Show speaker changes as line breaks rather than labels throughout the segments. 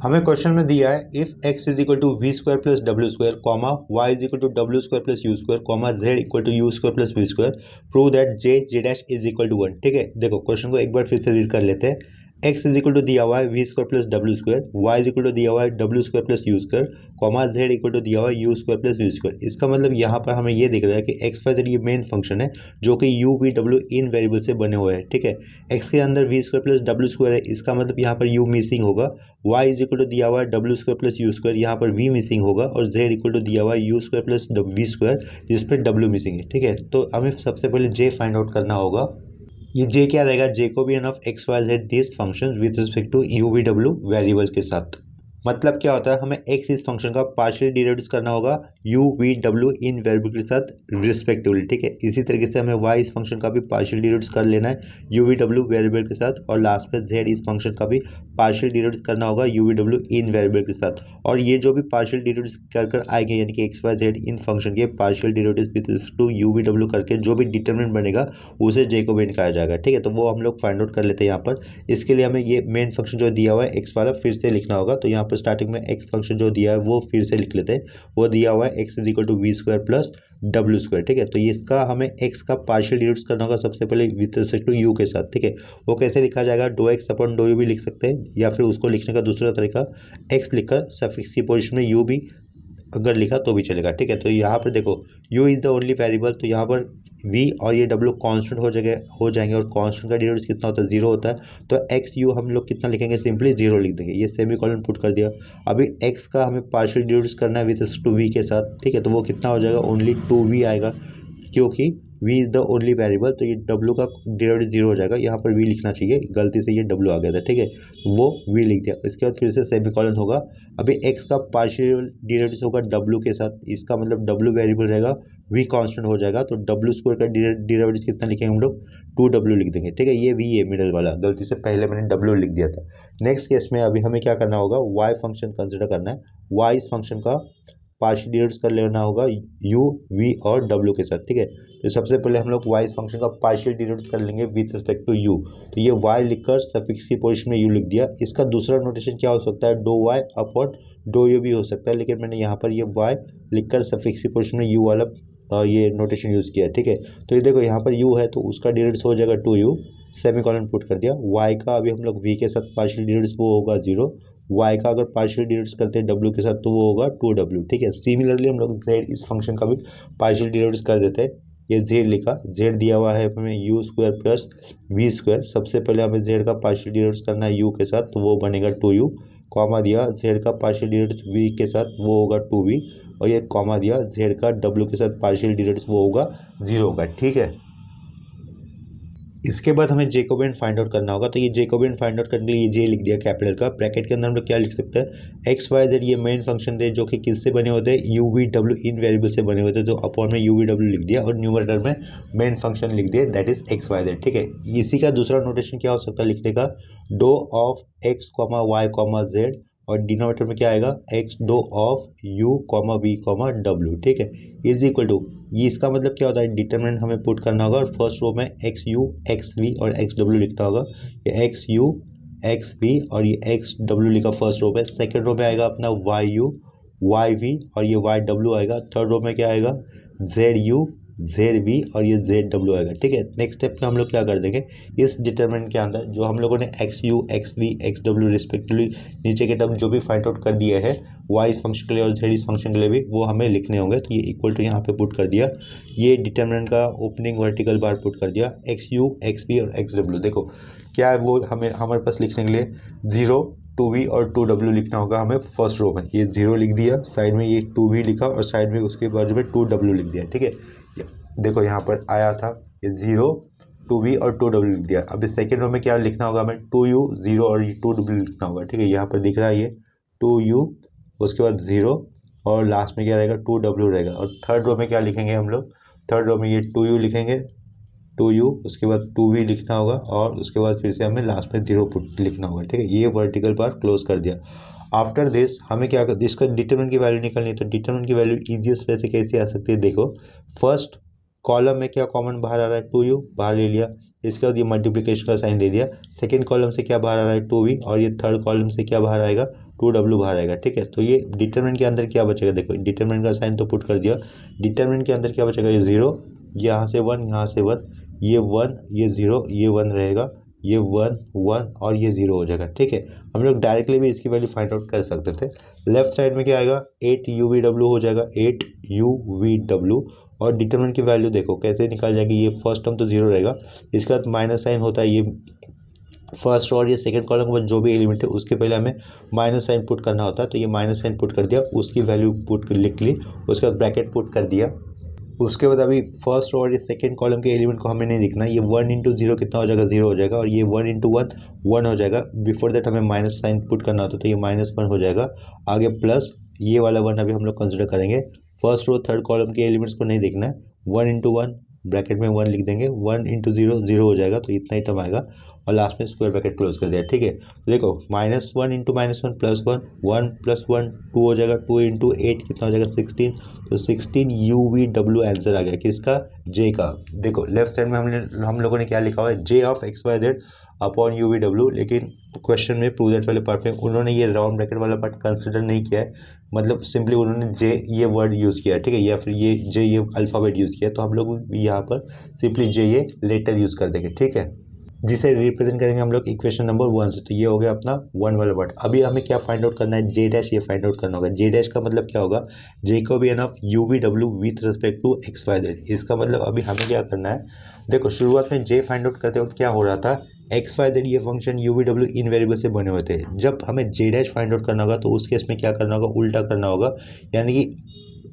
हमें क्वेश्चन में दिया है if x is equal to v square plus डब्ल्यू square comma y is equal to डब्ल्यू square plus u square comma z equal to u square plus v square prove that j dash is equal to 1। ठीक है, देखो question को एक बार फिर से read कर लेते हैं। x इज इक्वल टू दिया हुआ है वी स्क्वायर प्लस डब्ल्यू square, y is equal to दिया हुआ है डब्ल्यू square plus u square comma z equal to दिया हुआ है u square plus v square. इसका मतलब यहाँ पर हमें ये दिख रहा है कि एक्स वाई जेड ये मेन फंक्शन है जो कि यू वी डब्ल्यू इन वेरिएबल से बने हुए हैं। ठीक है, एक्स के अंदर वी स्क्वायर प्लस डब्ल्यू स्क्वायर है, इसका मतलब यहाँ पर यू मिसिंग होगा। y इज इक्वल टू दिया हुआ है डब्ल्यू स्क्वायर प्लस यू स्क्वायर, यहाँ पर v मिसिंग होगा और z इक्वल टू दिया हुआ है u square plus v square जिस पर w मिसिंग है। ठीक है, तो हमें सबसे पहले j फाइंड आउट करना होगा। ये j क्या रहेगा, Jacobian of x y z this function with respect to u v डब्ल्यू वेरिएबल के साथ। मतलब क्या होता है, हमें x इस फंक्शन का पार्शियल डेरिवेटिव करना होगा u v w इन वेरिएबल के साथ रिस्पेक्टिवली। ठीक है, इसी तरीके से हमें y इस फंक्शन का भी पार्शियल डेरिवेटिव कर लेना है u v w वेरिएबल के साथ, और लास्ट में z इस फंक्शन का भी पार्शियल डेरिवेटिव करना होगा u v w इन वेरिएबल के साथ। और ये जो भी पार्शियल डेरिवेटिव कर आएंगे यानी कि x y z इन फंक्शन के partial derivative with respect to u v w करके जो भी डिटरमिनेंट बनेगा उसे जैकोबियन कहा जाएगा। ठीक है, तो वो हम लोग फाइंड आउट कर लेते हैं यहाँ पर। इसके लिए हमें ये मेन फंक्शन जो दिया हुआ है x वाला फिर से लिखना होगा। तो यहाँ पर स्टार्टिंग में x फंक्शन जो दिया है वो फिर से लिख लेते हैं। वो दिया हुआ है x is equal to v square plus डब्ल्यू स्क्वायर। ठीक है, तो इसका हमें x का पार्शियल डेरिवेटिव करना होगा सबसे पहले विद रिस्पेक्ट टू u के साथ। ठीक है, वो कैसे लिखा जाएगा, डो एक्स अपॉन डो यू भी लिख सकते हैं, या फिर उसको लिखने का दूसरा तरीका x लिखकर सफिक्स की पोजिशन में u भी अगर लिखा तो भी चलेगा। ठीक है, तो यहाँ पर देखो u is the only variable, तो यहाँ पर v और ये w कांस्टेंट हो जाएंगे और कांस्टेंट का डेरिवेटिव कितना होता है, जीरो होता है। तो x u हम लोग कितना लिखेंगे, सिंपली जीरो लिख देंगे। ये सेमीकोलन पुट कर दिया। अभी x का हमें पार्शियल डेरिवेटिव करना है विद टू v के साथ। ठीक है, तो वो कितना हो जाएगा, ओनली 2v आएगा क्योंकि v is the only variable, तो ये w का डेरिवेटिव जीरो हो जाएगा। यहाँ पर v लिखना चाहिए, गलती से ये w आ गया था। ठीक है, वो v लिख दिया। इसके बाद फिर से सेमीकोलन होगा। अभी x का पार्शियल डेरिवेटिव होगा w के साथ, इसका मतलब w वेरिएबल रहेगा, v कांस्टेंट हो जाएगा। तो w स्क्वायर का डेरिवेटिव कितना लिखेंगे हम लोग, 2w लिख देंगे। ठीक है, ये v है मिडल वाला, गलती से पहले मैंने w लिख दिया था। नेक्स्ट केस में अभी हमें क्या करना होगा, y फंक्शन कंसिडर करना है। y इस फंक्शन का पार्शियल डेरिवेटिव कर लेना होगा u v और w के साथ। ठीक है, तो सबसे पहले हम लोग y इस फंक्शन का पार्शियल डेरिवेटिव कर लेंगे विद रिस्पेक्ट टू u। तो ये y लिखकर सफिक्स की पोजीशन में u लिख दिया। इसका दूसरा नोटेशन क्या हो सकता है, डो y अपॉन डो u भी हो सकता है, लेकिन मैंने यहाँ पर ये y लिखकर सफिक्स की पोजीशन में u वाला ये नोटेशन यूज़ किया। ठीक है, तो ये देखो यहाँ पर u है तो उसका डेरिवेटिव हो जाएगा 2u, सेमीकोलन पुट कर दिया। y का अभी हम लोग v के साथ पार्शियल डेरिवेटिव वो होगा 0, y का अगर पार्शियल डेरिवेटिव करते हैं w के साथ तो वो होगा 2w। ठीक है, सिमिलरली हम लोग z इस फंक्शन का भी पार्शियल डेरिवेटिव कर देते हैं। ये z लिखा, z दिया हुआ है हमें u square plus v square. सबसे पहले हमें z का पार्शियल डेरिवेटिव करना है u के साथ, तो वो बनेगा 2u, कॉमा दिया z का पार्शियल डेरिवेटिव v के साथ वो होगा 2v, और ये कॉमा दिया z का w के साथ पार्शियल डेरिवेटिव वो होगा 0 होगा। ठीक है, इसके बाद हमें जैकोबियन फाइंड आउट करना होगा। तो ये जैकोबियन फाइंड आउट करने के लिए जे लिख दिया कैपिटल का। ब्रैकेट के अंदर हम लोग क्या लिख सकते हैं, एक्स वाई जेड ये मेन फंक्शन थे जो कि किससे बने होते हैं, यू वी डब्ल्यू इन वेरिएबल से बने होते हैं। तो अपॉन में यू वी डब्ल्यू लिख दिया और न्यूमरेटर में मेन फंक्शन लिख दिया, that is x y z. ठीक है, इसी का दूसरा नोटेशन क्या हो सकता है लिखने का, डो of x comma y comma z, और डिनोमिनेटर में क्या आएगा, एक्स डो of u comma v comma डब्ल्यू। ठीक है, इज इक्वल टू, ये इसका मतलब क्या होता है, डिटरमिनेंट हमें पुट करना होगा और फर्स्ट रो में एक्स यू एक्स वी और एक्स डब्ल्यू लिखना होगा। ये एक्स यू एक्स वी और ये एक्स डब्ल्यू लिखा फर्स्ट रो में। सेकेंड रो में आएगा अपना वाई यू वाई वी और ये वाई डब्ल्यू आएगा। थर्ड रो में क्या आएगा, जेड यू जेड वी और ये जेड डब्ल्यू आएगा। ठीक है, नेक्स्ट स्टेप में हम लोग क्या कर देंगे, इस डिटरमिनेंट के अंदर जो हम लोगों ने x u x v x डब्ल्यू रिस्पेक्टिवली नीचे के टर्म जो भी फाइंड आउट कर दिया है वाई इस फंक्शन के लिए और जेड इस फंक्शन के लिए भी, वो हमें लिखने होंगे। तो ये इक्वल टू यहाँ पे पुट कर दिया, ये डिटरमिनेंट का ओपनिंग वर्टिकल बार पुट कर दिया, एक्स यू एक्स वी और एक्स डब्ल्यू। देखो क्या है वो हमारे पास लिखने के लिए 0 2v और 2w लिखना होगा हमें फर्स्ट रो में। ये 0 लिख दिया, साइड में ये 2v लिखा और साइड में उसके बाजू में 2w लिख दिया। ठीक है, देखो यहाँ पर आया था ये 0 2v और 2w लिख दिया। अब इस सेकेंड रो में क्या लिखना होगा हमें, 2u 0 और ये 2w लिखना होगा। ठीक है, यहाँ पर दिख रहा है ये 2u, उसके बाद 0 और लास्ट में क्या रहेगा 2w रहेगा। और थर्ड रो में क्या लिखेंगे हम लोग, थर्ड रो में ये 2u लिखेंगे 2u, उसके बाद 2v लिखना होगा और उसके बाद फिर से हमें लास्ट में 0 पुट लिखना होगा। ठीक है, ये वर्टिकल बार क्लोज कर दिया। आफ्टर दिस हमें क्या कर, इसका डिटरमिनेंट की वैल्यू निकलनी है। तो डिटरमिनेंट की वैल्यू ईजीएस्ट वे से कैसे आ सकती है, देखो फर्स्ट कॉलम में क्या कॉमन बाहर आ रहा है 2u बाहर ले लिया, इसके बाद ये मल्टीप्लिकेशन का साइन दे दिया, सेकंड कॉलम से क्या बाहर आ रहा है 2v और ये थर्ड कॉलम से क्या बाहर आएगा 2w बाहर आएगा। ठीक है, तो ये डिटरमिनेंट के अंदर क्या बचेगा, देखो डिटरमिनेंट का साइन तो पुट कर दिया, डिटरमिनेंट के अंदर क्या बचेगा, ये 0, यहाँ से 1, यहाँ से 1, ये 1, ये 0, ये 1 रहेगा, ये 1 1 और ये 0 हो जाएगा। ठीक है, हम लोग डायरेक्टली भी इसकी वैल्यू फाइंड आउट कर सकते थे। लेफ्ट साइड में क्या आएगा 8 हो जाएगा, 8 और डिटरमिनेंट की वैल्यू देखो कैसे निकाल जाएगी, ये फर्स्ट टर्म तो 0 रहेगा, इसके बाद माइनस साइन होता है, ये फर्स्ट और ये सेकंड कॉलम के बाद जो भी एलिमेंट है उसके पहले हमें माइनस साइन पुट करना होता है, तो ये माइनस साइन पुट कर दिया, उसकी वैल्यू पुट लिख ली, उसके बाद ब्रैकेट पुट कर दिया। उसके बाद अभी फर्स्ट और ये सेकंड कॉलम के एलिमेंट को हमें नहीं दिखना, ये 1 इंटू 0 कितना हो जाएगा 0 हो जाएगा, और ये 1 इंटू 1 1 हो जाएगा। बिफोर दैट हमें माइनस साइन पुट करना होता है, तो ये -1 हो जाएगा, आगे प्लस ये वाला 1 अभी हम लोग कंसिडर करेंगे। फर्स्ट रो थर्ड कॉलम के एलिमेंट्स को नहीं देखना है, 1 इंटू 1 ब्रैकेट में 1 लिख देंगे, 1 इंटू 0 0 हो जाएगा, तो इतना ही टर्म आएगा और लास्ट में स्क्वायर ब्रैकेट क्लोज कर दिया। ठीक है, तो देखो -1 इंटू -1 +1 1 + 1 2 हो जाएगा, 2 इंटू 8 कितना हो जाएगा 16, तो 16 UVW आंसर आ गया किसका, जे का। देखो लेफ्ट साइड में हम लोगों ने क्या लिखा हुआ है, जे ऑफ XYZ अपॉन UVW, लेकिन क्वेश्चन में प्रूव दैट वाले पार्ट में उन्होंने ये राउंड ब्रैकेट वाला पार्ट कंसिडर नहीं किया है, मतलब सिंपली उन्होंने जे ये वर्ड यूज़ किया है। ठीक है, या फिर ये जे ये अल्फ़ाबेट यूज़ किया है, तो हम लोग यहाँ पर सिंपली जे ये लेटर यूज़ कर देंगे। ठीक है, जिसे रिप्रेजेंट करेंगे हम लोग इक्वेशन नंबर 1 से, तो ये हो गया अपना 1 वाला पार्ट। अभी हमें क्या फाइंड आउट करना है, जे डैश, ये फाइंड आउट करना होगा। जे डैश का मतलब क्या होगा, Jacobian of UVW with respect to XYZ। इसका मतलब अभी हमें क्या करना है, देखो शुरुआत में जे फाइंड आउट करते वक्त क्या हो रहा था, XYZ ये फंक्शन UVW इन वेरिएबल से बने हुए थे। जब हमें जे डैश फाइंड आउट करना होगा तो उस केस में क्या करना होगा, उल्टा करना होगा, यानी कि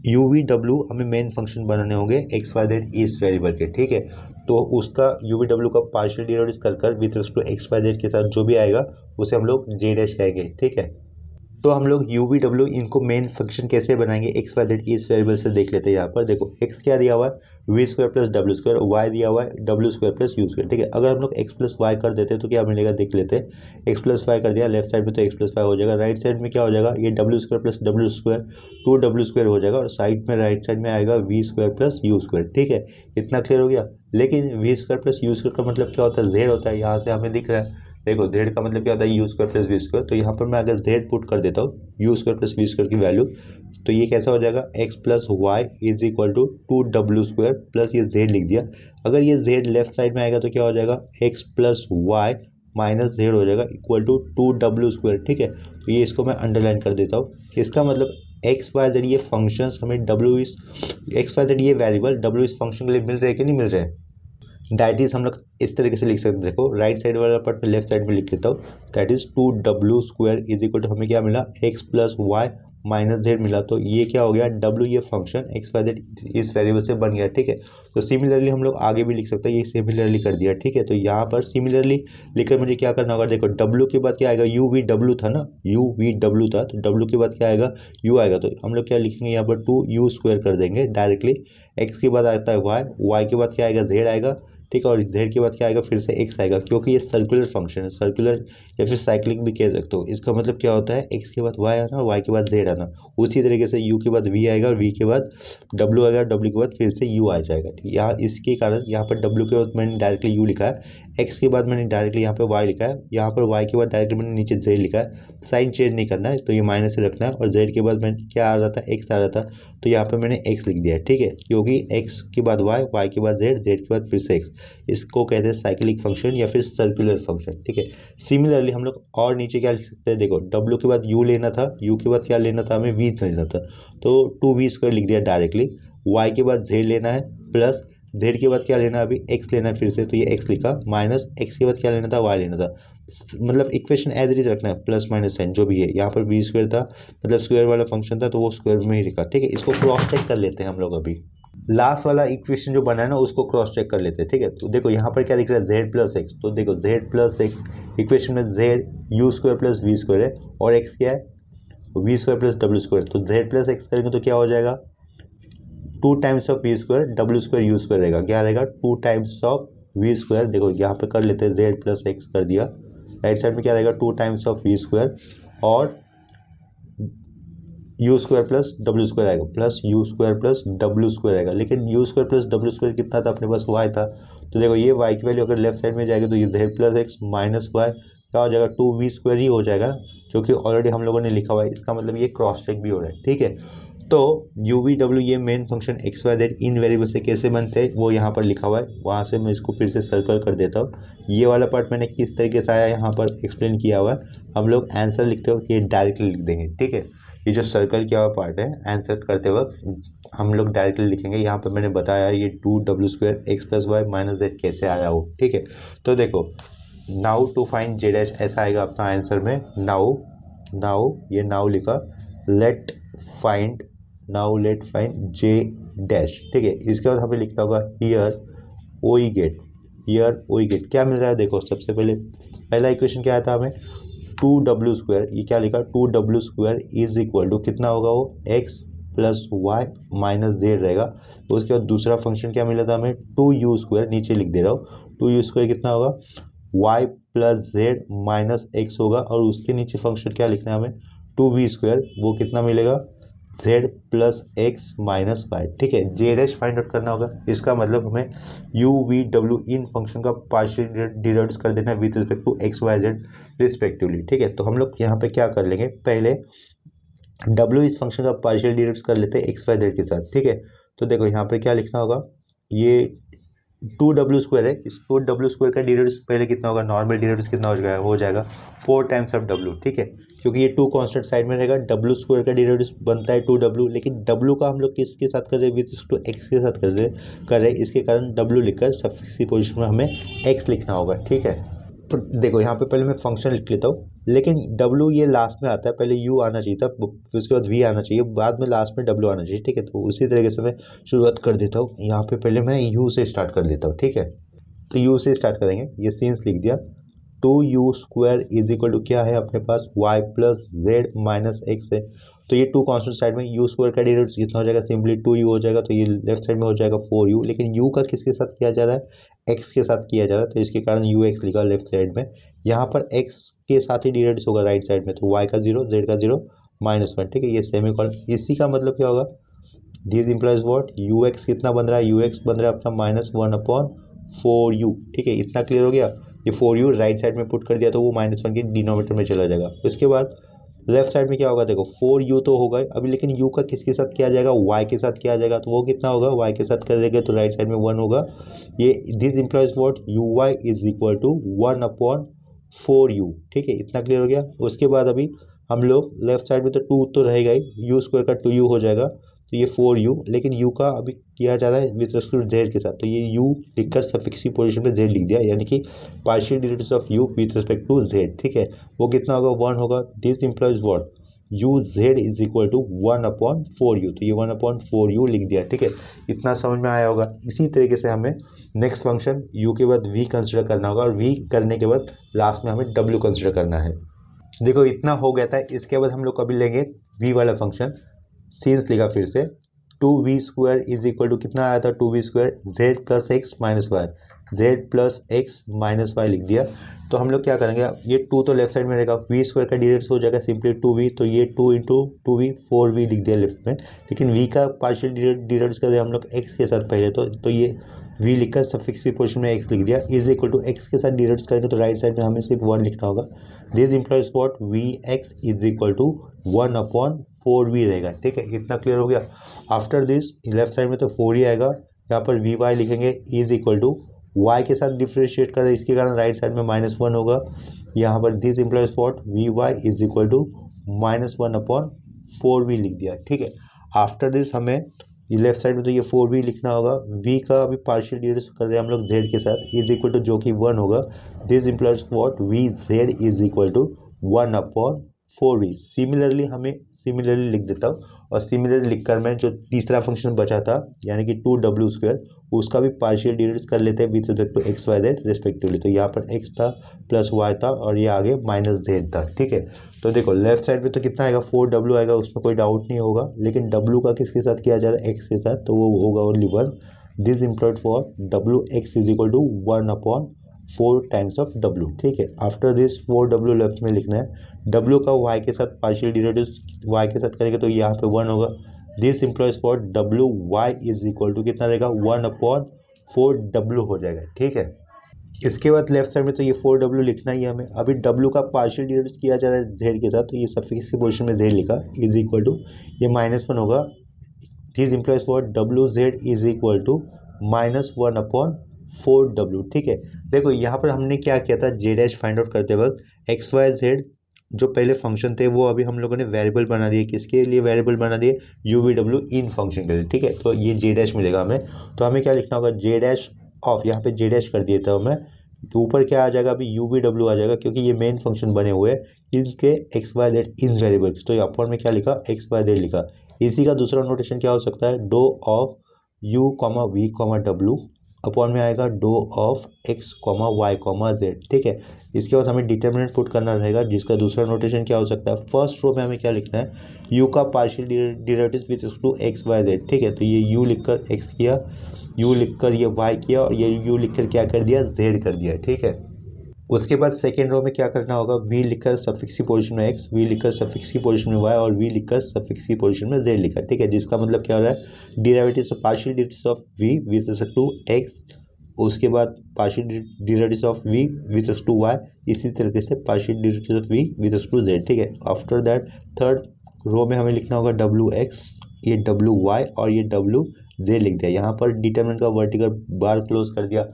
UVW हमें मेन फंक्शन बनाने होंगे XYZ इस वेरिएबल के। ठीक है, तो उसका UVW का पार्शियल डेरिवेटिव कर विथ रिस्पेक्ट टू XYZ के साथ जो भी आएगा उसे हम लोग जे डैश कहेंगे। ठीक है, तो हम लोग UVW इनको मेन फंक्शन कैसे बनाएंगे XYZ इस वेरिएबल से देख लेते हैं। यहाँ पर देखो x क्या दिया हुआ है v² + w², y दिया हुआ है w² + u²। ठीक है, अगर हम लोग x + y कर देते तो क्या मिलेगा देख लेते हैं। x + y कर दिया, लेफ्ट साइड में तो x + y हो जाएगा, राइट साइड में क्या हो जाएगा, ये w² + w² 2w² हो जाएगा, और साइड में राइट साइड में आएगा v² + u²। ठीक है, इतना क्लियर हो गया। लेकिन v² + u² का मतलब क्या होता है, z होता है, यहाँ से हमें दिख रहा है। देखो z का मतलब क्या होता है u² + v², तो यहाँ पर मैं अगर z पुट कर देता हूँ u² + v² की वैल्यू, तो ये कैसा हो जाएगा x + y = 2w² प्लस ये z लिख दिया। अगर ये z लेफ्ट साइड में आएगा तो क्या हो जाएगा, x + y - z हो जाएगा इक्वल टू 2w²। ठीक है, तो ये इसको मैं अंडरलाइन कर देता हूँ। इसका मतलब XYZ ये फंक्शंस हमें XYZ ये वेरिएबल w इस फंक्शन के लिए मिल रहे हैं कि नहीं मिल रहे हैं। दैट इज हम लोग इस तरीके से लिख सकते हैं, देखो राइट साइड वाला पार्ट में लेफ्ट साइड में लिख लेता हूँ, दैट इज 2w² = हमें क्या मिला, x + y - z मिला। तो ये क्या हो गया, w ये फंक्शन XYZ इस वेरिएबल से बन गया। ठीक है, तो सिमिलरली हम लोग आगे भी लिख सकते हैं, ये सिमिलरली कर दिया। ठीक है, तो यहाँ पर सिमिलरली लिखकर मुझे क्या करना होगा, देखो w के बाद क्या आएगा, UVW था ना, UVW था, तो w के बाद क्या आएगा, u आएगा, तो हम लोग क्या लिखेंगे यहाँ पर 2u² कर देंगे डायरेक्टली। x के बाद आता है y के बाद क्या आएगा, z आएगा। ठीक है, और z के बाद क्या आएगा, फिर से x आएगा, क्योंकि ये सर्कुलर फंक्शन है, सर्कुलर या फिर साइक्लिक भी कह सकते हो। इसका मतलब क्या होता है, x के बाद y आना, y के बाद z आना। उसी तरीके से u के बाद v आएगा, और v के बाद w आएगा, w के बाद फिर से u आ जाएगा। ठीक है, यहाँ इसके कारण यहाँ पर w के बाद मैंने डायरेक्टली u लिखा है, x के बाद मैंने डायरेक्टली यहाँ पर y लिखा है, यहाँ पर y के बाद डायरेक्टली मैंने नीचे z लिखा है। साइन चेंज नहीं करना है, तो ये माइनस से रखना है, और z के बाद मैंने क्या आ रहा था, x आ रहा था, तो यहाँ पर मैंने x लिख दिया है। ठीक है, क्योंकि x के बाद y के बाद z के बाद फिर से x, इसको कहते हैं साइक्लिक फंक्शन या फिर सर्कुलर फंक्शन। ठीक है, सिमिलरली हम लोग और नीचे क्या लिख सकते हैं, देखो w के बाद u लेना था, u के बाद क्या लेना था, हमें v लेना था, तो 2v² लिख दिया डायरेक्टली। y के बाद z लेना है, प्लस z के बाद क्या लेना है, अभी x लेना है फिर से, तो ये x लिखा, माइनस x के बाद क्या लेना था, y लेना था। मतलब इक्वेशन एज इट इज रखना है, प्लस माइनस साइन जो भी है। यहाँ पर v² था, मतलब स्क्वायर वाला फंक्शन था, तो वो स्क्वायर में ही लिखा। ठीक है, इसको क्रॉस चेक कर लेते हैं हम लोग। अभी लास्ट वाला इक्वेशन जो बना है ना, उसको क्रॉस चेक कर लेते हैं। ठीक है, तो देखो यहाँ पर क्या दिख रहा है, z + x, तो देखो z + x इक्वेशन में z u² + v² है, और x क्या है, v² + w²। तो z + x करेंगे तो क्या हो जाएगा, 2 times of v² w² u² रहेगा, क्या रहेगा, 2 टाइम्स ऑफ v²। देखो यहाँ पे कर लेते हैं, z + x कर दिया, राइट साइड में क्या रहेगा, 2 टाइम्स ऑफ v² और यू स्क्वायर प्लस डब्ल्यू स्क्वायर आएगा, प्लस यू स्क्वायर प्लस डब्ल्यू स्क्वायर आएगा, लेकिन यू स्क्वायर प्लस डब्ल्यू स्क्वायर कितना था अपने पास, वाई था। तो देखो ये वाई की वैल्यू अगर लेफ्ट साइड में जाएगी तो ये z plus x minus y क्या हो जाएगा, 2v² ही हो जाएगा ना, जो कि ऑलरेडी हम लोगों ने लिखा हुआ है। इसका मतलब ये क्रॉस चेक भी हो रहा है, ठीक है। तो यू वी डब्ल्यू ये main function x y z इन वेरिएबल से कैसे बनते हैं वो यहाँ पर लिखा हुआ है, वहाँ से मैं इसको फिर से सर्कल कर देता हूँ। ये वाला पार्ट मैंने किस तरीके से आया यहाँ पर एक्सप्लेन किया हुआ है। हम लोग आंसर लिखते वक्त ये डायरेक्टली लिख देंगे, ठीक है। ये जो सर्कल किया हुआ पार्ट है आंसर करते वक्त हम लोग डायरेक्टली लिखेंगे। यहाँ पर मैंने बताया ये 2w² x plus y minus z कैसे आया हो, ठीक है। तो देखो now to find z h ऐसा आएगा अपना आंसर में। नाउ नाउ ये नाउ लिखा, लेट फाइंड जे डैश, ठीक है। इसके बाद हमें लिखना होगा here we get, here we get क्या मिल रहा है। देखो सबसे पहले पहला इक्वेशन क्या आया था हमें, 2w², ये क्या लिखा 2w² इज इक्वल टू कितना होगा वो x plus y minus z रहेगा। उसके बाद दूसरा फंक्शन क्या मिला था हमें 2u², नीचे लिख दे रहा हूँ 2u² कितना होगा y plus Z minus x होगा, और उसके नीचे फंक्शन क्या लिखना है हमें 2v², वो कितना मिलेगा z plus x minus y, ठीक है। जे डैश फाइंड आउट करना होगा, इसका मतलब हमें यू वी डब्ल्यू इन फंक्शन का पार्शियल डिराइव्स कर देना है with respect to x y z respectively, ठीक है। तो हम लोग यहाँ पे क्या कर लेंगे, पहले डब्ल्यू इस फंक्शन का पार्शियल डिराइव्स कर लेते हैं एक्स वाई जेड के साथ, ठीक है। तो देखो यहाँ पे क्या लिखना होगा, ये 2w² है, इस 2w² का डिराइव्स पहले कितना होगा, नॉर्मल डिराइव्स कितना हो जाएगा 4 टाइम्स ऑफ w, ठीक है। क्योंकि ये 2 कांस्टेंट साइड में रहेगा, w² का डिराइव्स बनता है 2w, लेकिन w का हम लोग किसके साथ कर रहे हैं, विद टू x के साथ कर रहे हैं, इसके कारण w लिखकर सफिक्स की पोजीशन में हमें x लिखना होगा, ठीक है। तो देखो यहाँ पे पहले मैं फंक्शन लिख लेता हूँ, लेकिन w ये लास्ट में आता है, पहले u आना चाहिए था, फिर उसके बाद v आना चाहिए, बाद में लास्ट में w आना चाहिए, ठीक है। तो उसी तरीके से मैं शुरुआत कर देता हूँ। यहाँ पे पहले मैं u से स्टार्ट कर देता हूँ, ठीक है। तो u से स्टार्ट करेंगे, ये सीन्स लिख दिया, 2u² इज इक्वल टू क्या है अपने पास y plus Z minus x है। तो ये 2 कांस्टेंट साइड में u² का डिराइव्स कितना हो जाएगा, सिंपली 2u हो जाएगा, तो ये लेफ्ट साइड में हो जाएगा 4u, लेकिन u का किसके साथ किया जा रहा है, x के साथ किया जा रहा है, तो इसके कारण ux लिखा लेफ्ट साइड में। यहाँ पर x के साथ ही डिराइव्स होगा राइट साइड में, तो y का 0 z का 0 -1, ठीक है। ये सेमीकोलन, इसी का मतलब क्या होगा, दिस इम्प्लाइज व्हाट, ux कितना बन रहा है, ux बन रहा है अपना -1/4u, ठीक है। इतना क्लियर हो गया। ये 4u राइट साइड में पुट कर दिया तो वो -1 के डिनोमिनेटर में चला जाएगा। उसके बाद लेफ्ट साइड में क्या होगा, देखो 4u तो होगा अभी, लेकिन u का किसके साथ किया जाएगा, y के साथ किया जाएगा, तो वो कितना होगा, y के साथ कर देंगे तो राइट साइड में 1 होगा। ये this implies what, uy is equal to 1/4u, ठीक है। इतना क्लियर हो गया। उसके बाद अभी हम लोग लेफ्ट साइड में तो 2 तो रहेगा ही, u² का 2u हो जाएगा, तो ये 4u, लेकिन u का अभी किया जा रहा है विथ रिस्पेक्ट टू जेड के साथ, तो ये u लिखकर सफिक्स की पोजीशन में z लिख दिया, यानी कि partial derivative of u with respect to z, ठीक है। वो कितना होगा, 1 होगा। This implies what, uz is equal to 1/4u, तो ये 1/4u लिख दिया, ठीक है। इतना समझ में आया होगा। इसी तरीके से हमें नेक्स्ट फंक्शन u के बाद v कंसिडर करना होगा, और v करने के बाद लास्ट में हमें w कंसिडर करना है। देखो इतना हो गया था। इसके बाद हम लोग कभी लेंगे v वाला फंक्शन, सीन्स लिखा फिर से, 2v² इज इक्वल टू कितना आया था, 2v² z plus x minus y, z plus x minus y लिख दिया। तो हम लोग क्या करेंगे, ये 2 तो लेफ्ट साइड में रहेगा, v² का डिराइव्स हो जाएगा सिंपली 2v, तो ये 2 इंटू 2v 4v लिख दिया लेफ्ट में, लेकिन v का पार्शियल डिराइव्स कर रहे हैं हम लोग x के साथ पहले, तो ये v लिखकर सफिक्स की पोजीशन में x लिख दिया, इज इक्वल टू x के साथ डिराइव्स करेंगे तो राइट साइड में हमें सिर्फ 1 लिखना होगा। This implies what, vx is equal to 1/4v रहेगा, ठीक है। इतना क्लियर हो गया। आफ्टर दिस लेफ्ट साइड में तो 4 ही आएगा, यहाँ पर vy लिखेंगे इज इक्वल टू y के साथ डिफ्रेंशिएट कर रहे हैं, इसके कारण राइट साइड में -1 होगा। यहाँ पर this implies what, vy is equal to -1/4v लिख दिया, ठीक है। आफ्टर दिस हमें लेफ्ट साइड में तो ये 4v लिखना होगा, v का अभी पार्शियल डिराइव्स कर रहे हैं हम लोग z के साथ, इज इक्वल टू जो कि 1 होगा। This implies what, vz is equal to 1/4v। Similarly हमें सिमिलरली लिख देता हूँ, और सिमिलरली लिखकर मैं जो तीसरा फंक्शन बचा था यानी कि 2w², उसका भी पार्शियल डिराइव्स कर लेते हैं with respect to x y z respectively. तो यहाँ पर x था प्लस y था, और ये आगे -z था, ठीक है। तो देखो लेफ्ट साइड में तो कितना आएगा, 4w आएगा, उसमें कोई डाउट नहीं होगा, लेकिन w का किसके साथ किया जा रहा है, x के साथ, तो वो होगा only 1। This implied for wx is equal to 1/4 times of w, ठीक है। आफ्टर दिस 4w लेफ्ट में लिखना है, डब्ल्यू का वाई के साथ पार्शियल डेरिवेटिव वाई के साथ करेंगे तो यहाँ पे 1 होगा। दिस इम्प्लॉइज फॉर डब्ल्यू वाई इज इक्वल टू कितना रहेगा 1/4W हो जाएगा, ठीक है। इसके बाद लेफ्ट साइड में तो ये 4W लिखना ही है हमें। अभी W का पार्शियल डेरिवेटिव किया जा रहा है Z के साथ, तो ये सफिक्स की पोजीशन में Z लिखा इज इक्वल टू ये -1 होगा। This implies for WZ is equal to -1/4W, ठीक है। देखो यहाँ पर हमने क्या किया था, Z' फाइंड आउट करते वक्त XYZ जो पहले फंक्शन थे वो अभी हम लोगों ने वेरिएबल बना दिए। किसके लिए वेरिएबल बना दिए, UVW इन फंक्शन के लिए, ठीक है। तो ये Z' मिलेगा हमें, तो हमें क्या लिखना होगा Z' ऑफ, यहाँ पे Z' कर दिया था हमें, तो ऊपर क्या आ जाएगा अभी UVW आ जाएगा, क्योंकि ये मेन फंक्शन बने हुए हैं इनके XYZ इन वेरिएबल। तो अपन में क्या लिखा XYZ लिखा। इसी का दूसरा नोटेशन क्या हो सकता है, डो of U, V, W upon में आएगा डो ऑफ X, Y, Z, ठीक है। इसके बाद हमें डिटर्मिनेंट पुट करना रहेगा, जिसका दूसरा नोटेशन क्या हो सकता है, फर्स्ट रो में हमें क्या लिखना है, U का partial derivative with respect to XYZ, ठीक है। तो ये U लिखकर X किया, U लिखकर ये Y किया, और ये U लिखकर क्या कर दिया, Z कर दिया, ठीक है। उसके बाद सेकेंड रो में क्या करना होगा, V लिखकर सफिक्स की पोजीशन में X, V लिखकर सफिक्स की पोजीशन में Y, और V लिखकर सफिक्स की पोजीशन में Z लिखा, ठीक है। जिसका मतलब क्या हो रहा है, derivative partial derivative of V with respect to X, उसके बाद partial derivative of V with respect to Y, इसी तरीके से partial derivative of V with respect to Z, ठीक है। आफ्टर दैट थर्ड रो में हमें लिखना होगा WX, ये WY और ये WZ लिख दिया। यहाँ पर डिटरमिनेंट का वर्टिकल बार क्लोज कर दिया।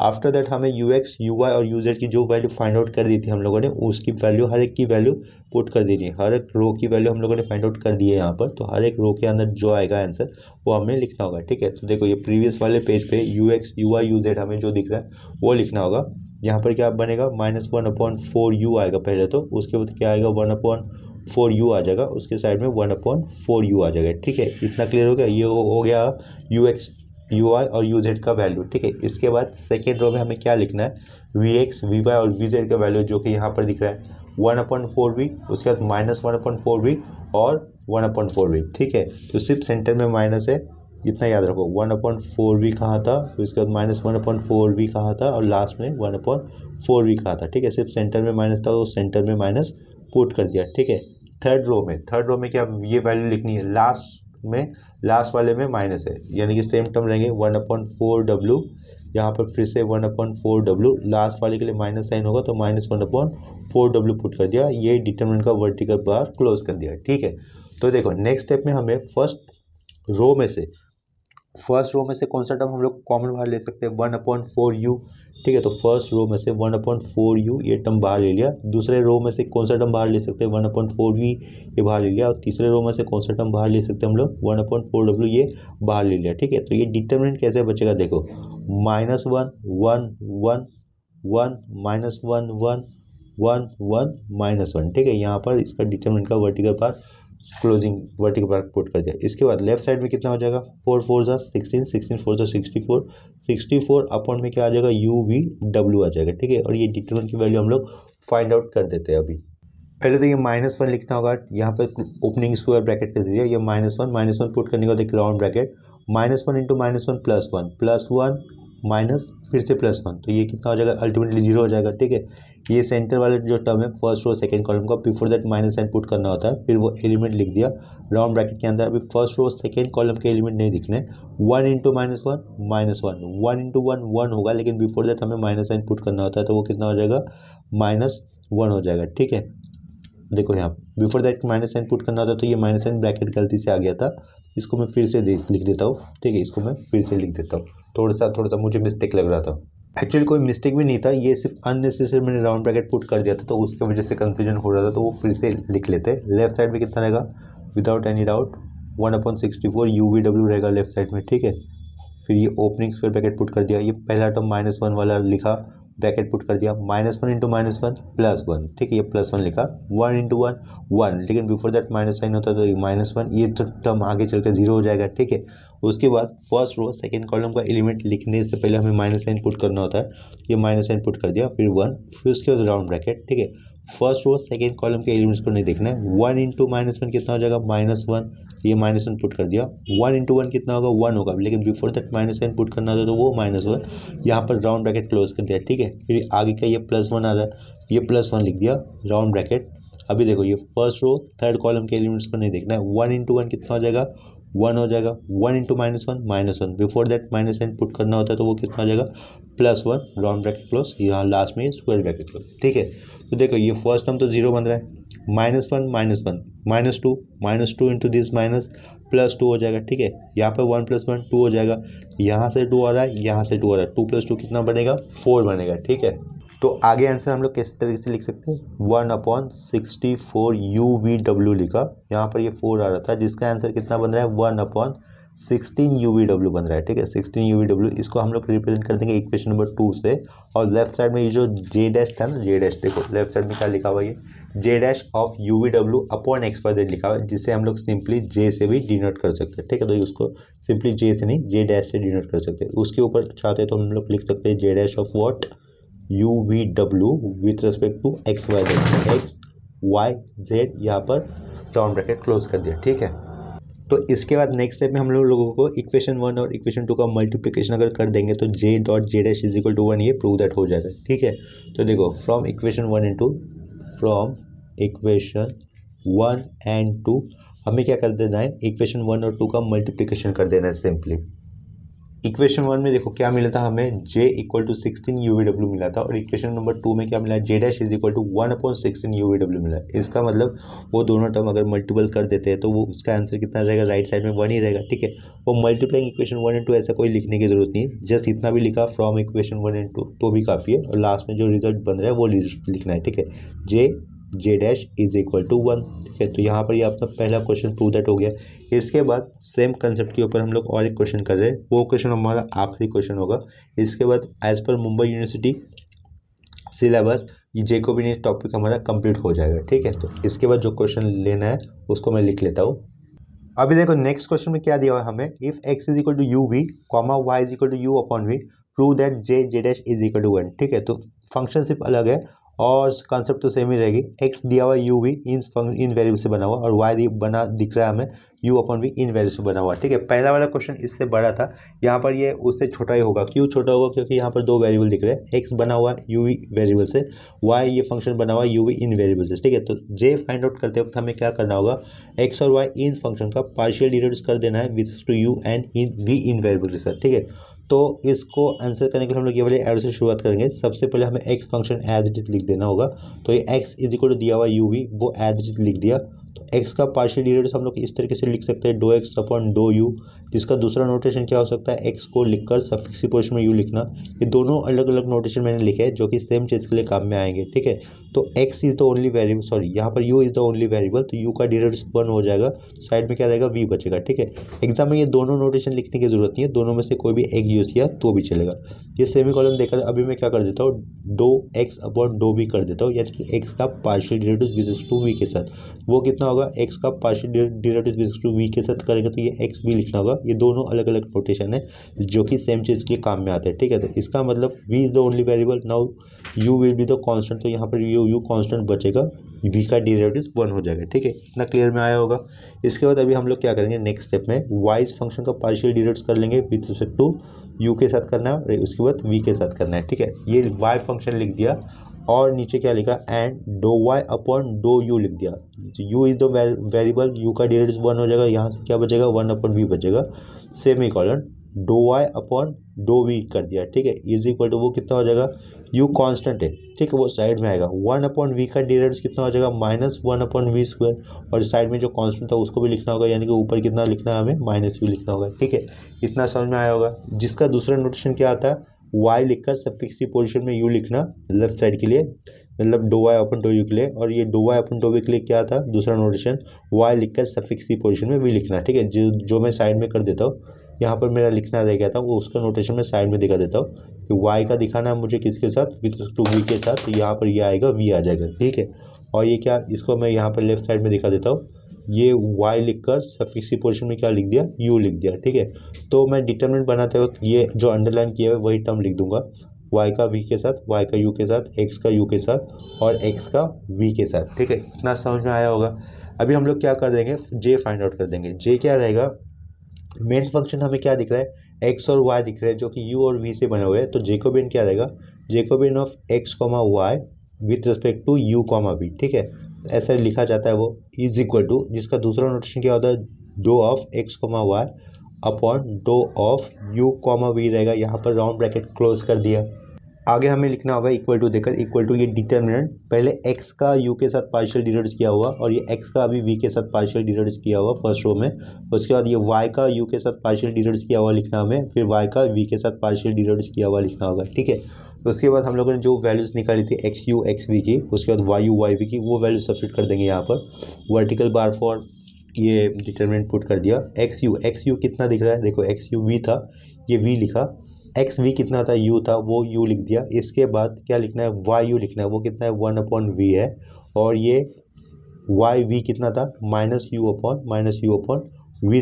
आफ्टर दैट हमें UX, UY और UZ की जो वैल्यू फाइंड आउट कर दी थी हम लोगों ने, उसकी वैल्यू हर एक की वैल्यू पुट कर देनी है। हर एक रो की वैल्यू हम लोगों ने फाइंड आउट कर दी है यहाँ पर, तो हर एक रो के अंदर जो आएगा आंसर वो हमें लिखना होगा, ठीक है। तो देखो ये प्रीवियस वाले पेज पे UX, UY, UZ हमें जो दिख रहा है वो लिखना होगा। यहाँ पर क्या बनेगा, -1/4U आएगा पहले, तो उसके बाद क्या आएगा 1/4U आ जाएगा, उसके साइड में 1/4U आ जाएगा, ठीक है। इतना क्लियर हो गया, ये हो गया UX, UI और UZ का वैल्यू, ठीक है। इसके बाद सेकेंड रो में हमें क्या लिखना है, VX, VY और VZ का वैल्यू जो कि यहाँ पर दिख रहा है 1/4V, उसके बाद -1/4V और 1/4V, ठीक है। तो सिर्फ सेंटर में माइनस है, इतना याद रखो। 1/4V कहाँ था, तो इसके बाद -1/4V कहाँ था, और लास्ट में 1/4V कहाँ था, ठीक है। सिर्फ सेंटर में माइनस था, वो सेंटर में माइनस पुट कर दिया, ठीक है। थर्ड रो में क्या ये वैल्यू लिखनी है, लास्ट वाले में माइनस है, यानी कि सेम टर्म रहेंगे 1/4W, यहाँ पर फिर से 1/4W, लास्ट वाले के लिए माइनस साइन होगा तो -1/4W पुट कर दिया। ये डिटरमिनेंट का वर्टिकल बार क्लोज कर दिया, ठीक है। तो देखो नेक्स्ट स्टेप में हमें फर्स्ट रो में से कौन सा टर्म हम लोग कॉमन बाहर ले सकते हैं, 1/4U, ठीक है। तो फर्स्ट रो में से 1/4U ये टर्म बाहर ले लिया। दूसरे रो में से कौन सा टर्म बाहर ले सकते हैं, 1/4V ये बाहर ले लिया। और तीसरे रो में से कौन सा टर्म बाहर ले सकते हैं हम लोग, 1/4W ये बाहर ले लिया, ठीक है। तो ये डिटरमिनेंट कैसे बचेगा, देखो -1 1 1 1 -1 1 1 1 -1, ठीक है। यहाँ पर इसका डिटरमिनेंट का vertical bar closing vertical bar put कर दिया। इसके बाद लेफ्ट साइड में कितना हो जाएगा, 4 4 16 16 4 64 64 अपॉन में क्या आ जाएगा, UVW आ जाएगा, ठीक है। और ये डिटरमिनेंट की वैल्यू हम लोग फाइंड आउट कर देते हैं। अभी पहले तो ये -1 लिखना होगा, यहाँ पे ओपनिंग स्क्वायर ब्रैकेट कर दीजिए, ये -1 पुट करने के बाद एक राउंड ब्रैकेट, -1 × -1 +1 माइनस फिर से +1, तो ये कितना हो जाएगा, अल्टीमेटली 0 हो जाएगा, ठीक है। ये सेंटर वाला जो टर्म है फर्स्ट रो सेकंड कॉलम का, before that minus sign put करना होता है, फिर वो एलिमेंट लिख दिया राउंड ब्रैकेट के अंदर। अभी फर्स्ट रो सेकंड कॉलम के एलिमेंट नहीं दिखने, 1 × -1 -1 1 × 1 1 होगा, लेकिन बिफोर दैट हमें माइनस साइन पुट करना होता है, तो वो कितना हो जाएगा, -1 हो जाएगा, ठीक है। देखो यहाँ before that minus sign put करना होता है, तो ये माइनस साइन ब्रैकेट गलती से आ गया था, इसको मैं फिर से लिख देता हूँ, ठीक है। इसको मैं फिर से लिख देता हूँ, थोड़ा सा मुझे मिस्टेक लग रहा था। एक्चुअली कोई मिस्टेक भी नहीं था, ये सिर्फ अननेसेसरी मैंने राउंड ब्रैकेट पुट कर दिया था, तो उसकी वजह से कंफ्यूजन हो रहा था, तो वो फिर से लिख लेते हैं। लेफ्ट साइड में कितना रहेगा, विदाउट एनी डाउट 1/64 UVW रहेगा लेफ्ट साइड में, ठीक है। फिर ये ओपनिंग स्क्वायर ब्रैकेट पुट कर दिया, ये पहला टर्म -1 वाला लिखा, ब्रैकेट पुट कर दिया, -1 × -1 +1, ठीक है। ये +1 लिखा, 1 × 1 1, लेकिन बिफोर दैट माइनस साइन होता है तो ये -1, ये तो टर्म आगे चलकर 0 हो जाएगा, ठीक है। उसके बाद फर्स्ट रो सेकंड कॉलम का एलिमेंट लिखने से पहले हमें माइनस साइन पुट करना होता है, ये माइनस साइन पुट कर दिया, फिर 1, फिर उसके बाद राउंड ब्रैकेट, ठीक है। फर्स्ट रो सेकंड कॉलम के एलिमेंट्स को नहीं देखना है, 1 × -1 कितना हो जाएगा, -1, ये -1 पुट कर दिया। 1 × 1 कितना होगा, 1 होगा, लेकिन before that minus sign put करना था तो वो -1, यहाँ पर राउंड ब्रैकेट क्लोज कर दिया, ठीक है। फिर आगे का ये +1 आ रहा है, ये +1 लिख दिया राउंड ब्रैकेट, अभी देखो ये फर्स्ट रो थर्ड कॉलम के एलिमेंट्स को नहीं देखना है। 1 इंटू 1 कितना हो जाएगा 1 हो जाएगा। 1 into -1 before that minus sign put करना होता है तो वो कितना हो जाएगा +1 राउंड ब्रैकेट क्लोज, यहाँ लास्ट में स्क्वायर ब्रैकेट क्लोज। ठीक है, तो देखो ये फर्स्ट टर्म तो 0 बन रहा है, -1 -2 इंटू दिस माइनस +2 हो जाएगा। ठीक है, यहाँ पर 1 + 1 2 हो जाएगा, यहाँ से 2 आ रहा है, यहाँ से 2 आ रहा है, 2 + 2 कितना बनेगा 4 बनेगा। ठीक है, तो आगे आंसर हम लोग किस तरीके से लिख सकते हैं 1/64 UVW लिखा, यहाँ पर ये 4 आ रहा था जिसका आंसर कितना बन रहा है 1/16 UVW बन रहा है। ठीक है, 16 UVW, इसको हम लोग रिप्रेजेंट कर देंगे इक्वेशन नंबर 2 से। और लेफ्ट साइड में ये जो J डैश था ना, J डैश देखो लेफ्ट साइड में क्या लिखा हुआ है, ये J dash of UVW upon XYZ लिखा हुआ है, जिसे हम लोग सिंपली J से भी डिनोट कर सकते हैं। ठीक है, तो उसको सिंपली J से नहीं J डैश से डिनोट कर सकते हैं। उसके ऊपर चाहते हैं तो हम लोग लिख सकते हैं J dash of what UVW with respect to XYZ, XYZ यहाँ पर राउंड ब्रैकेट क्लोज कर दिया। ठीक है, तो इसके बाद नेक्स्ट स्टेप में हम लोगों को इक्वेशन 1 और इक्वेशन 2 का मल्टीप्लिकेशन अगर कर देंगे तो J.J' इज इक्वल टू 1 ये प्रूव दैट हो जाएगा। ठीक है, तो देखो फ्रॉम इक्वेशन 1 एंड 2 हमें क्या कर देना है, इक्वेशन 1 और 2 का मल्टीप्लिकेशन कर देना है सिंपली। इक्वेशन 1 में देखो क्या मिला था हमें J इक्वल टू 16 UVW मिला था, और इक्वेशन नंबर 2 में क्या मिला J dash is equal to 1/16 UVW मिला। इसका मतलब वो दोनों टर्म अगर मल्टीपल कर देते हैं तो वो उसका आंसर कितना रहेगा, राइट साइड में 1 ही रहेगा। ठीक है, वो मल्टीप्लाइंग इक्वेशन 1 एंड 2 ऐसा कोई लिखने की जरूरत नहीं है, जस्ट इतना भी लिखा फ्रॉम इक्वेशन 1 एंड 2 तो भी काफ़ी है, और लास्ट में जो रिजल्ट बन रहा है वो लिखना है। ठीक है, J dash is equal to 1। ठीक है, तो यहाँ पर ये अपना पहला क्वेश्चन प्रूव दैट हो गया। इसके बाद सेम कंसेप्ट के ऊपर हम लोग और एक क्वेश्चन कर रहे हैं, वो क्वेश्चन हमारा आखिरी क्वेश्चन होगा। इसके बाद एज पर मुंबई यूनिवर्सिटी सिलेबस ये जैकोबियन टॉपिक हमारा कंप्लीट हो जाएगा। ठीक है, तो इसके बाद जो क्वेश्चन लेना है उसको मैं लिख लेता हूँ। अभी देखो नेक्स्ट क्वेश्चन में क्या दिया हुआ है हमें, if x is equal to u v comma y is equal to u upon v prove that J dash is equal to 1। ठीक है, तो फंक्शन सिर्फ अलग है और कंसेप्ट तो सेम ही रहेगी। x दिया हुआ यू वी इन वेरिएबल से बना हुआ, और y बना दिख रहा है हमें u अपॉन वी इन वेरिएबल से बना हुआ। ठीक है, पहला वाला क्वेश्चन इससे बड़ा था, यहाँ पर ये उससे छोटा ही होगा। क्यों छोटा होगा, क्योंकि यहाँ पर दो वेरिएबल दिख रहे हैं, x बना हुआ u वी वेरिएबल से, y ये फंक्शन बना हुआ u वी इन वेरिएबल से। ठीक है, तो j फाइंड आउट करते वक्त हमें क्या करना होगा, x और y इन फंक्शन का पार्शियल डेरिवेटिव कर देना है with to u and in v in variable के साथ। ठीक है, तो इसको आंसर करने के लिए हम लोग ये वाले एरो से शुरुआत करेंगे। सबसे पहले हमें x function as it is लिख देना होगा, तो ये x इज इक्वल टू दिया हुआ u v वो एज इट इज लिख दिया। तो x का पार्शियल डेरिवेटिव हम लोग इस तरीके से लिख सकते हैं dou x upon dou u, जिसका दूसरा नोटेशन क्या हो सकता है, x को लिखकर सफिक्स की पोजीशन में u लिखना। ये दोनों अलग अलग नोटेशन मैंने लिखे हैं जो कि सेम चीज़ के लिए काम में आएंगे। ठीक है, तो x is the only variable, sorry यहाँ पर u is the only variable, तो u का डेरिवेटिव 1 हो जाएगा, तो साइड में क्या रहेगा v बचेगा। ठीक है, एग्जाम में ये दोनों नोटेशन लिखने की जरूरत नहीं है, दोनों में से कोई भी एक यूज किया तो भी चलेगा। ये सेमीकोलन देकर अभी मैं क्या कर देता हूँ, dou x upon dou v कर देता हूँ, यानी कि x का partial derivative with two v के साथ, वो कितना होगा, x का partial derivative with two v के साथ करेगा तो ये x भी लिखना होगा। ये दोनों अलग अलग नोटेशन है जो कि सेम चीज़ के लिए काम में आते हैं। ठीक है, तो इसका मतलब v is the only variable, now u will be the constant, तो यहाँ पर u कांस्टेंट बचेगा, v का डेरिवेटिव 1 हो जाएगा। ठीक है, इतना क्लियर में आया होगा। इसके बाद अभी हम लोग क्या करेंगे, नेक्स्ट स्टेप में y इस फंक्शन का पार्शियल डेरिवेटिव कर लेंगे विथ रिस्पेक्ट टू u के साथ करना है, और उसके बाद v के साथ करना है। ठीक है, ये y फंक्शन लिख दिया, और नीचे क्या लिखा, and dou y upon dou u लिख दिया। u is the variable, u का डेरिवेटिव 1 हो जाएगा, यहाँ से क्या बचेगा 1 अपॉन v बचेगा, semicolon dou y upon dou v कर दिया। ठीक है, इज इक्वल टू वो कितना हो जाएगा, u कांस्टेंट है। ठीक है, वो साइड में आएगा, 1 अपॉन v का डेरिवेटिव कितना हो जाएगा, -1 अपॉन v स्क्वायर, और साइड में जो कांस्टेंट था उसको भी लिखना होगा, यानी कि ऊपर कितना लिखना है हमें, -v लिखना होगा। ठीक है, इतना समझ में आया होगा। जिसका दूसरा नोटेशन क्या आता है, y लिखकर सफिक्स की पोजीशन में u लिखना लेफ्ट साइड के लिए, मतलब dou y अपन dou u के लिए, और ये dou y अपन dou v के लिए क्या था दूसरा नोटेशन, y लिखकर सफिक्स की पोजीशन में v लिखना। ठीक है, जो मैं साइड में कर देता हूँ, यहाँ पर मेरा लिखना रह गया था, वो उसका नोटेशन में साइड में दिखा देता हूँ कि y का दिखाना है मुझे किसके साथ, विथ टू v के साथ, तो यहाँ पर ये आएगा v आ जाएगा। ठीक है, और ये क्या, इसको मैं यहाँ पर लेफ्ट साइड में दिखा देता हूँ, ये y लिखकर सफिक्स की पोजीशन में क्या लिख दिया, u लिख दिया। ठीक है, तो मैं डिटरमिनेंट बनाते वक्त ये जो अंडरलाइन किया है वही टर्म लिख दूंगा, y का v के साथ, y का u के साथ, x का u के साथ, और x का v के साथ। ठीक है, इतना समझ में आया होगा। अभी हम लोग क्या कर देंगे, j फाइंड आउट कर देंगे। j क्या रहेगा, मेन फंक्शन हमें क्या दिख रहा है, x और y दिख रहे हैं जो कि u और v से बने हुए हैं, तो जैकोबियन क्या रहेगा, Jacobian of x, y with respect to u, v। ठीक है, ऐसा लिखा जाता है वो इज इक्वल टू, जिसका दूसरा नोटेशन क्या होता है, डो of x comma y upon डो ऑफ यू कॉमा वी रहेगा। यहाँ पर राउंड ब्रैकेट क्लोज कर दिया। आगे हमें लिखना होगा इक्वल टू देकर, इक्वल टू ये डिटर्मिनेंट पहले x का u के साथ पार्शियल डिराइव्ड किया हुआ और ये x का अभी v के साथ पार्शियल डिराइव्ड किया हुआ फर्स्ट रो में। उसके बाद ये y का u के साथ पार्शियल डिराइव्ड किया हुआ लिखना हमें, फिर y का v के साथ पार्शियल डिराइव्ड किया हुआ लिखना होगा, ठीक है। तो उसके बाद हम लोगों ने जो वैल्यूज़ निकाली थी एक्स यू एक्स वी की, उसके बाद वाई यू वाई वी की, वो वैल्यू सब्स्टिट्यूट कर देंगे यहाँ पर। वर्टिकल बार फॉर ये डिटर्मिनेंट पुट कर दिया। एक्स यू कितना दिख रहा है, देखो एक्स यू वी था, ये वी लिखा। एक्स वी कितना था, यू था, वो यू लिख दिया। इसके बाद क्या लिखना है, वाई यू लिखना है, वो कितना है 1/v है। और ये वाई वी कितना था, -u/-u/v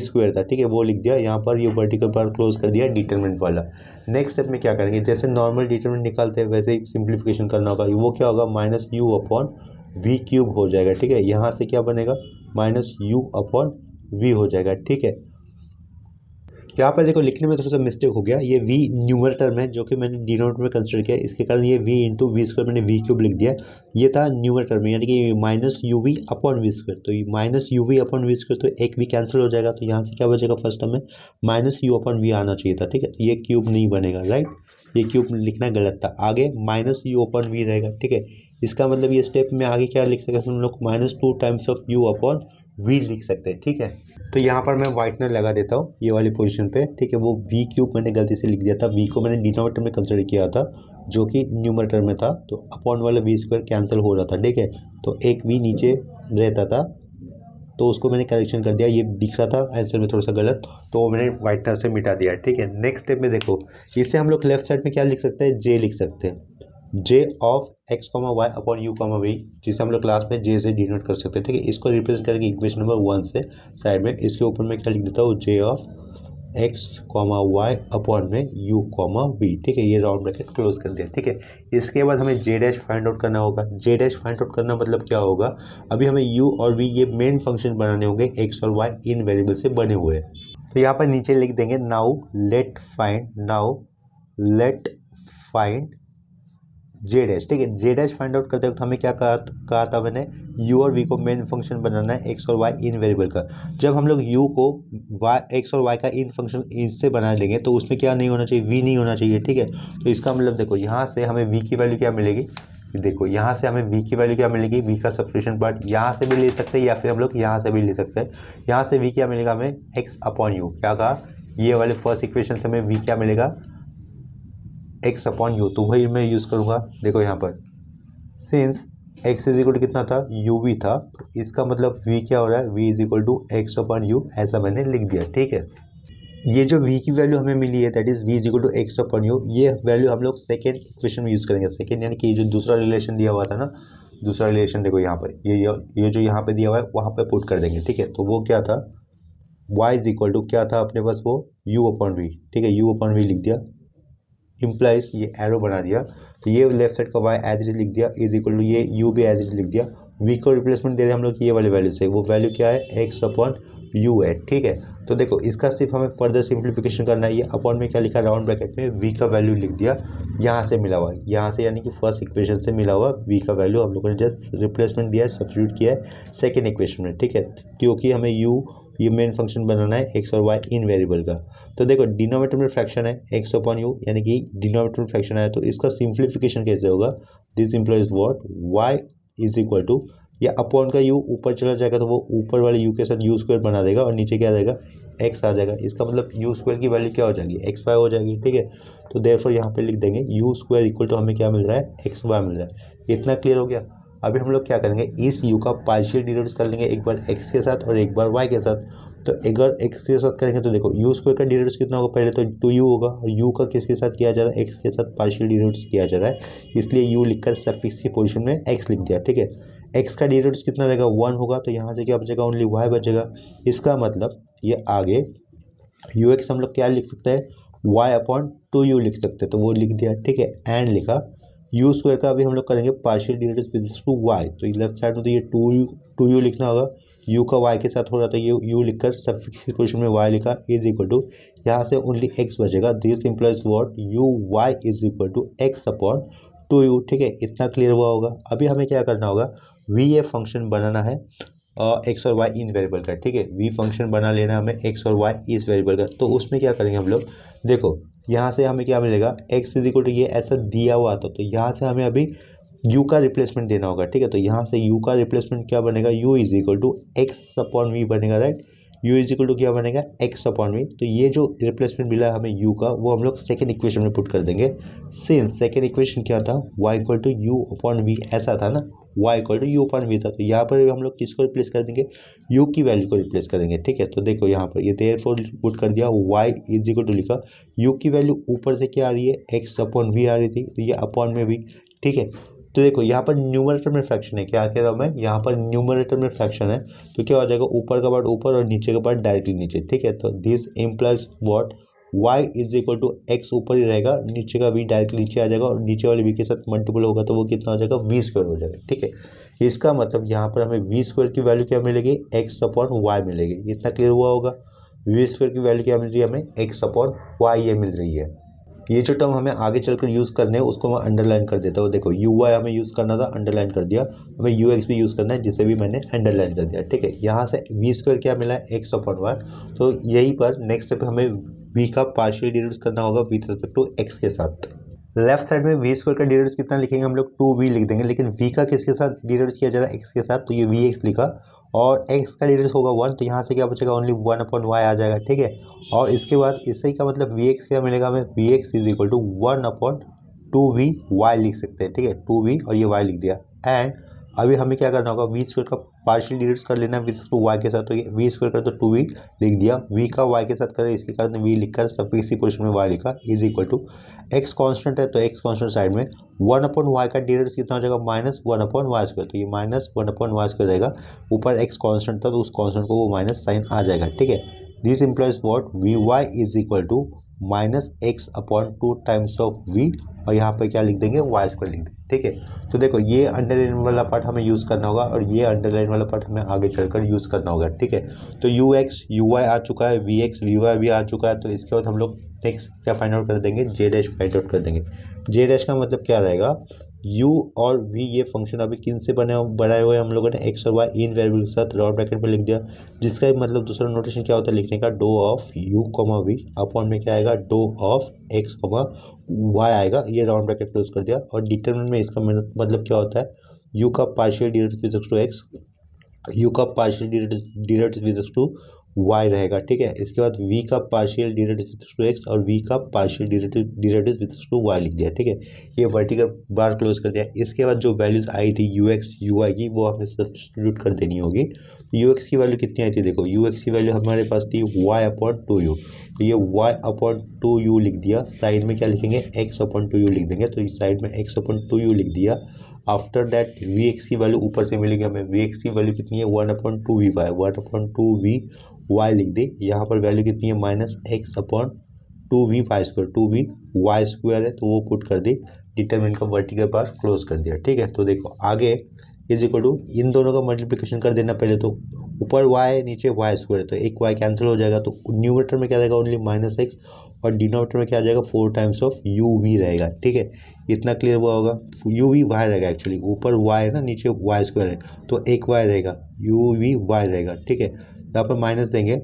स्क्वायर था, ठीक है, वो लिख दिया। यहाँ पर ये वर्टिकल बार क्लोज कर दिया डिटरमिनेंट वाला। नेक्स्ट स्टेप में क्या करेंगे, जैसे नॉर्मल डिटरमिनेंट निकालते हैं वैसे ही सिंप्लीफिकेशन करना होगा। वो क्या होगा, -u/v³ हो जाएगा, ठीक है। यहाँ से क्या बनेगा, -u/v हो जाएगा, ठीक है। यहाँ पर देखो लिखने में थोड़ा सा मिस्टेक हो गया, ये v न्यूमरेटर में जो कि मैंने डिनोमिनेटर में कंसिडर किया, इसके कारण ये v इंटू वी स्क्वायर मैंने v³ लिख दिया। ये था न्यूमरेटर में, यानी कि -uv/v²। तो -uv/v², तो एक v कैंसिल हो जाएगा, तो यहाँ से क्या बचेगा, फर्स्ट हमें -u/v आना चाहिए था, ठीक है। तो ये क्यूब नहीं बनेगा, राइट, ये क्यूब लिखना गलत था। आगे -u/v रहेगा, ठीक है। इसका मतलब ये स्टेप में आगे क्या लिख सकते हैं हम लोग, -2 u/v लिख सकते हैं, ठीक है। तो यहाँ पर मैं वाइटनर लगा देता हूँ ये वाली पोजीशन पे, ठीक है। वो v³ मैंने गलती से लिख दिया था, v को मैंने डिनोमिनेटर में कंसिडर किया था जो कि न्यूमरेटर में था, तो अपॉन वाला v² कैंसिल हो रहा था, ठीक है। तो एक v नीचे रहता था, तो उसको मैंने करेक्शन कर दिया। ये दिख रहा था आंसर में थोड़ा सा गलत, तो वो मैंने वाइटनर से मिटा दिया, ठीक है। नेक्स्ट स्टेप में देखो, इससे हम लोग लेफ्ट साइड में क्या लिख सकते हैं, j लिख सकते हैं, j of x comma y upon u comma v, जिसे हम लोग क्लास में j से डिनोट कर सकते हैं, ठीक है। इसको रिप्रेजेंट करेंगे इक्वेशन नंबर 1 से साइड में। इसके ऊपर में क्या लिख देता हूँ, j of x comma y upon में u कॉमा वी, ठीक है। ये राउंड ब्रैकेट क्लोज कर दिया, ठीक है। इसके बाद हमें j डैश फाइंड आउट करना होगा। j डैश फाइंड आउट करना मतलब क्या होगा, अभी हमें u और v ये मेन फंक्शन बनाने होंगे, x और y इन वेरिएबल से बने हुए हैं। तो यहाँ पर नीचे लिख देंगे now let find J dash, ठीक है। जे डैश फाइंड आउट करते वक्त हमें क्या कहा था मैंने, यू और वी को मेन फंक्शन बनाना है, एक्स और वाई इन वेरिएबल का। जब हम लोग यू को एक्स और वाई का इन फंक्शन इससे बना लेंगे तो उसमें क्या नहीं होना चाहिए, वी नहीं होना चाहिए, ठीक है। तो इसका मतलब देखो यहाँ से हमें वी की वैल्यू क्या मिलेगी, देखो यहाँ से हमें v की वैल्यू क्या मिलेगी, v का सब्स्टिट्यूशन पार्ट यहाँ से भी ले सकते हैं या फिर हम लोग यहाँ से भी ले सकते हैं। यहाँ से v क्या मिलेगा हमें, x/u, क्या कहा, ये वाले फर्स्ट इक्वेशन से हमें v क्या मिलेगा, x/u, तो वही मैं यूज़ करूँगा। देखो यहाँ पर since x is equal to कितना था, u v था, तो इसका मतलब v क्या हो रहा है, v is equal to x/u, ऐसा मैंने लिख दिया, ठीक है। ये जो v की वैल्यू हमें मिली है that is v is equal to x/u, ये वैल्यू हम लोग सेकेंड इक्वेशन में यूज़ करेंगे। सेकेंड यानी कि जो दूसरा रिलेशन दिया हुआ था ना, दूसरा रिलेशन देखो यहाँ पर, ये जो यहाँ पे दिया हुआ है वहाँ पे पुट कर देंगे, ठीक है। तो वो क्या था, y इज इक्वल टू क्या था अपने पास, वो u/v, ठीक है, u/v लिख दिया, इम्प्लाइज ये एरो बना दिया। तो ये लेफ्ट साइड का y एज इट इज लिख दिया, इज इक्वल टू ये u भी एज इट इज लिख दिया। v को रिप्लेसमेंट दे रहे हैं हम लोग ये वाले वैल्यू से, वो वैल्यू क्या है, x/u है, ठीक है। तो देखो इसका सिर्फ हमें फर्दर सिंप्लीफिकेशन करना है। ये अपॉन में क्या लिखा, राउंड ब्रैकेट में v का वैल्यू लिख दिया, यहाँ से मिला हुआ, यहाँ से यानी कि फर्स्ट इक्वेशन से मिला हुआ v का वैल्यू हम लोगों ने जस्ट रिप्लेसमेंट दिया है, सब्स्टिट्यूट किया है सेकेंड इक्वेशन में, ठीक है। क्योंकि हमें u ये मेन फंक्शन बनाना है x और y इन वेरिएबल का। तो देखो डिनोमिनेटर में फ्रैक्शन है x/u, यानी कि डिनोमिनेटर में फ्रैक्शन आया, तो इसका सिंप्लीफिकेशन कैसे होगा, this implies what, y is equal to, या अपॉन का u ऊपर चला जाएगा तो वो ऊपर वाले u के साथ u² बना देगा और नीचे क्या रहेगा, x आ जाएगा। इसका मतलब u² की वैल्यू क्या हो जाएगी, xy हो जाएगी, ठीक है। तो देयरफॉर यहाँ पे लिख देंगे u² इक्वल टू हमें क्या मिल रहा है, xy मिल रहा है। इतना क्लियर हो गया। अभी हम लोग क्या करेंगे, इस u का पार्शियल डिराइव्ड कर लेंगे, एक बार x के साथ और एक बार y के साथ। तो एक बार x के साथ करेंगे तो देखो u² का डिराइव्ड कितना होगा, पहले तो 2u होगा, और u का किसके साथ किया जा रहा है, x के साथ पार्शियल डिराइव्ड किया जा रहा है, इसलिए u लिखकर सफिक्स की पोजीशन में x लिख दिया, ठीक है। x का डिराइव्ड कितना रहेगा, 1 होगा, तो यहाँ से क्या बचेगा, ओनली y बचेगा। इसका मतलब ये आगे ux हम लोग क्या लिख सकते हैं, y/2u लिख सकते हैं, तो वो लिख दिया, ठीक है। एंड लिखा u² का अभी हम लोग करेंगे partial derived with two y, तो लेफ्ट साइड में तो ये 2u लिखना होगा, u का y के साथ हो रहा था, ये u लिखकर सफिक्स की पोजीशन में y लिखा, इज इक्वल टू यहाँ से ओनली x बचेगा, this implies what, uy is equal to x/2u, ठीक है। इतना क्लियर हुआ होगा। अभी हमें क्या करना होगा, वी ये फंक्शन बनाना है एक्स और वाई इन वेरिएबल का, ठीक है। वी फंक्शन बना लेना है हमें एक्स और वाई इस वेरिएबल का। तो उसमें क्या करेंगे हम लोग, देखो यहाँ से हमें क्या मिलेगा, एक्स इज इक्वल टू ये ऐसा दिया हुआ था, तो यहाँ से हमें अभी u का रिप्लेसमेंट देना होगा, ठीक है। तो यहाँ से u का रिप्लेसमेंट क्या बनेगा, u is equal to x upon v बनेगा, right. u is equal to क्या बनेगा, x अपॉन वी। तो ये जो रिप्लेसमेंट मिला है हमें u का, वो हम लोग सेकेंड इक्वेशन में पुट कर देंगे। सिंस सेकेंड इक्वेशन क्या था, y equal to u upon v, ऐसा था ना, y equal to u upon v था। तो यहाँ पर हम लोग किसको रिप्लेस कर देंगे, u की वैल्यू को रिप्लेस कर देंगे, ठीक है। तो देखो यहाँ पर ये देयरफॉर पुट कर दिया, y इज इक्वल टू लिखा, u की वैल्यू ऊपर से क्या आ रही है, x अपॉन वी आ रही थी, तो ये अपॉन में भी, ठीक है। तो देखो यहाँ पर न्यूमरेटर में फ्रैक्शन है, क्या कह रहा हूँ मैं, यहाँ पर न्यूमरेटर में फ्रैक्शन है, तो क्या हो जाएगा, ऊपर का पार्ट ऊपर और नीचे का पार्ट डायरेक्टली नीचे, ठीक है। तो this implies what, y is equal to x ऊपर ही रहेगा, नीचे का v डायरेक्टली नीचे आ जाएगा, और नीचे वाले v के साथ मल्टीपल होगा तो वो कितना हो जाएगा, वी स्क्वायर हो जाएगा, ठीक है। इसका मतलब यहाँ पर हमें वी स्क्वायर की वैल्यू क्या मिलेगी, एक्स अपॉन वाई मिलेगी। इतना क्लियर हुआ होगा। वी स्क्वायर की वैल्यू क्या मिल रही है हमें, एक्स अपॉन वाई ये मिल रही है। ये जो टर्म हमें आगे चलकर यूज़ करने हैं उसको मैं अंडरलाइन कर देता हूँ। देखो यू वाई हमें यूज़ करना था, अंडरलाइन कर दिया। हमें यू एक्स भी यूज़ करना है, जिसे भी मैंने अंडरलाइन कर दिया, ठीक है। यहाँ से वी स्क्वायर क्या मिला है, एक्स अपॉन वाई। तो यहीं पर नेक्स्ट स्टेप हमें वी का पार्शियल डिराइव करना होगा विद रिस्पेक्ट टू एक्स के साथ। लेफ्ट साइड में वी स्क्वायर का डिराइव कितना लिखेंगे हम लोग, 2v लिख देंगे, लेकिन v का किसके साथ डिराइव किया जा रहा है, एक्स के साथ, तो ये vx लिखा, और x का डिराइव होगा 1, तो यहाँ से क्या बचेगा, ओनली 1 अपॉन वाई आ जाएगा, ठीक है। और इसके बाद इससे का मतलब vx क्या मिलेगा हमें, vx is equal to 1 upon 2v y लिख सकते हैं, ठीक है, 2v और ये y लिख दिया। एंड अभी हमें क्या करना होगा, वी स्क्वायर का पार्शियल डिराइव कर लेना है टू वाई के साथ, तो ये वी स्क्वायर कर तो 2v लिख दिया, v का y के साथ करें, इसके कारण v लिखकर सब इसी पोजिशन में y लिखा, is equal to x constant है तो x कांस्टेंट साइड में 1 अपॉन वाई का डिराइव कितना हो जाएगा, माइनस 1 अपॉन वाई स्क्वायर, तो ये माइनस 1 अपॉन वाई स्क्वायर रहेगा। ऊपर x कांस्टेंट था तो उस कांस्टेंट को वो माइनस साइन आ जाएगा, ठीक है। This implies what, v y is equal to minus x upon 2 times of v, और यहाँ पर क्या लिख देंगे, वाई स्क्वायर लिख देंगे, ठीक है। तो देखो ये अंडरलाइन वाला पार्ट हमें यूज़ करना होगा, और ये अंडरलाइन वाला पार्ट हमें आगे चलकर यूज़ करना होगा, ठीक है। तो यू एक्स यू वाई आ चुका है, वी एक्स वी वाई भी आ चुका है। तो इसके बाद हम लोग नेक्स्ट क्या फाइंड आउट कर देंगे, जे डैश फाइंड आउट कर देंगे। जे डैश का मतलब क्या रहेगा, u और v ये फंक्शन अभी किन से बनाए हुए हम लोगों ने, x और y इन वेरिएबल के साथ राउंड ब्रैकेट में लिख दिया, जिसका मतलब दूसरा नोटेशन क्या होता है लिखने का, डो of u comma v upon में क्या आएगा, डो ऑफ x कॉमा y आएगा, ये राउंड ब्रैकेट क्लोज कर दिया। और डिटरमिनेंट में इसका मतलब क्या होता है, u का partial derivative with respect to x, u का partial derivative with respect to y रहेगा, ठीक है। इसके बाद v का partial derivative with respect to x और v का partial derivative with respect to y लिख दिया, ठीक है। ये वर्टिकल बार क्लोज कर दिया। इसके बाद जो वैल्यूज आई थी ux uy की, वो हमें सब्स्टिट्यूट कर देनी होगी। तो ux की वैल्यू कितनी आई थी, देखो ux की वैल्यू हमारे पास थी y अपॉन 2u, तो ये y अपॉन 2u लिख दिया। साइड में क्या लिखेंगे, x अपॉन 2u लिख देंगे, तो इस साइड में x अपॉन 2u लिख दिया। आफ्टर दैट vx की वैल्यू ऊपर से मिलेगी हमें, vx की वैल्यू कितनी है, 1 upon 2v Y, 1 upon 2v Y लिख दे। यहाँ पर वैल्यू कितनी है, minus x upon 2v y square, 2v y square है तो वो पुट कर दी। डिटरमिनेंट का वर्टिकल पार्ट क्लोज कर दिया, ठीक है। तो देखो आगे इज इक्वल टू इन दोनों का मल्टीप्लिकेशन कर देना पहले, तो ऊपर y नीचे वाई स्क्वायर, तो एक y कैंसिल हो जाएगा, तो न्यूमरेटर में क्या रहेगा, ओनली माइनस एक्स, और डिनोमिनेटर में क्या आ जाएगा, 4 टाइम्स ऑफ यू वी रहेगा, ठीक है। इतना क्लियर हुआ होगा। यू वी वाई रहेगा, एक्चुअली ऊपर y है ना, नीचे वाई स्क्वायर है, तो एक y रहेगा, यू वी वाई रहेगा, ठीक है। यहाँ पर माइनस देंगे,